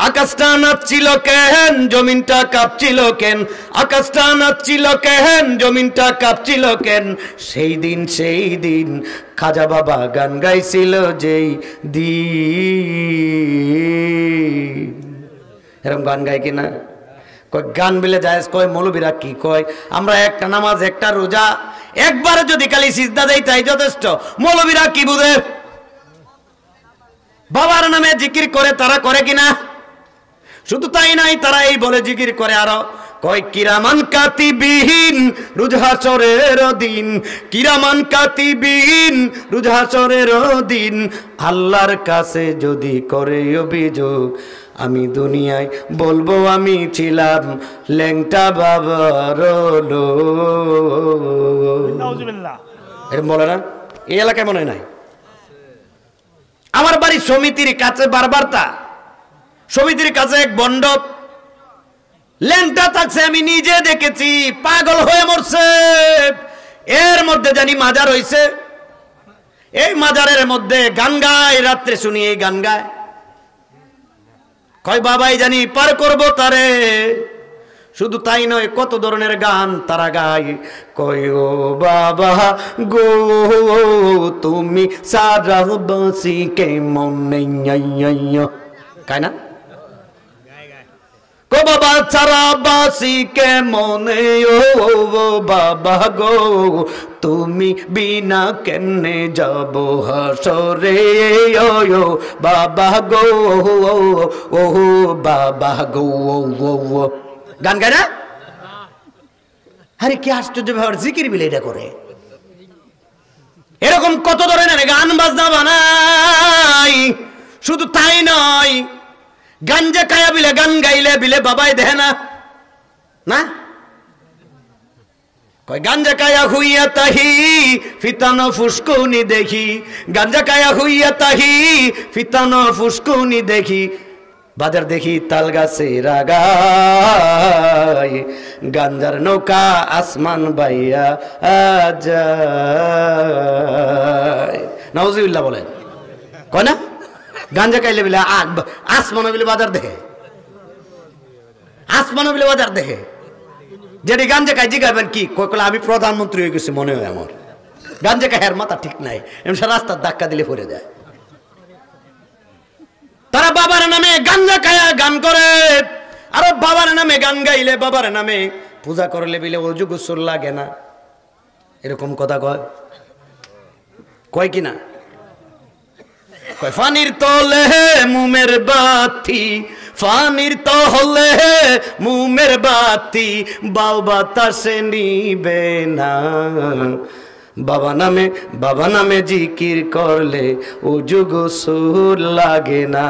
আকাশটা নাচছিল কেন, জমিনটা কাঁপছিল কেন, আকাশটা নাচছিল কেন, জমিনটা কাঁপছিল কেন, সেই দিন খাজা বাবা গান গাইছিল যেই দিন। এরকম গান গায় কিনা? কয় গান বিলে যায়, কয় মৌলবীরা কি কয়, আমরা একটা নামাজ একটা রোজা একবার যদি খালি সিজদা দেই তাই যথেষ্ট। মৌলবীরা কি বুঝে? বাবার নামে জিকির করে, তারা করে কিনা? শুধু তাই নাই, তারা এই বলে জিকির করে আরো, কয় কিরামান কাতিবিন রোজ হাসরের দিন, কিরামান কাতিবিন রোজ হাসরের দিন, আল্লাহর কাছে যদি করে অভিযোগ, আমি দুনিয়ায় বলবো আমি ছিলাম ল্যাংটা বাবার লোক। এরকম বলে না? এই এলাকায় মনে নাই? আমার বাড়ি সমিতির কাছে বারবারতা, সমিতির কাছে এক বন্ড ল্যাংটা থাকছে, আমি নিজে দেখেছি, পাগল হয়ে মরছে। এর মধ্যে জানি মাজার হইছে, এই মাজারের মধ্যে গান গায়, রাত্রে শুনি এই গান গায়। কয় বাবাই জানি পার করব তারে। শুধু তাই নয়, কত ধরনের গান তারা গায়। কয় ও বাবা গো তুমি সারা বাসি কে মনে কায় না? কো বাবা সারা বাসি কে মনে, ও বাবা গো তুমি বিনা কেনে যাব হাসরে, ও বাবা গো ও বাবা গো। গান গায় না? আরে কি আশ্চর্য ব্যাপার, জিকির বিলে এটা করে। এরকম কত ধরনের গান বাজনা বানাই। শুধু তাই নয়, গাঞ্জা কায়া বিলে গান গাইলে বিলে বাবাই দেয় না, না? কয় গাঞ্জা কায়া হুইয়া তাহি ফিতানো ফুসকুনি দেখি, গাঞ্জা কায়া হুইয়া তাহি ফিতানো ফুসকুনি দেখি, বাজার দেখি তাল গাছে রাগায়, গাঞ্জার নৌকা আসমান বাইয়া যায়। নাউজুবিল্লাহ বলেন। কয় না? গাঞ্জা খাইলে বিলে আসমান বিলে বাজার দেখে, আসমান বিলে বাজার দেখে। যেটি গাঞ্জা খাই জিগাবেন কি? কয়কলা আমি প্রধানমন্ত্রী হয়ে গেছি মনে হয় আমার। গাঞ্জা খাই মাথা ঠিক নাই, এমন রাস্তার ধাক্কা দিলে পড়ে যায়। তারা বাবার নামে গাঞ্জা খায়া গান করে, আরো বাবার নামে গান গাইলে, বাবার নামে পূজা করলে বিলে অজু গোসল লাগে না, এরকম কথা কয়। কয় কিনা? কয় ফানির তলে মুমের বাতি, ফানির তলে মুমের বাতি, বাউ বাতাসে নিবে না, বাবা নামে জিকির করলে অজু গোসল লাগে না।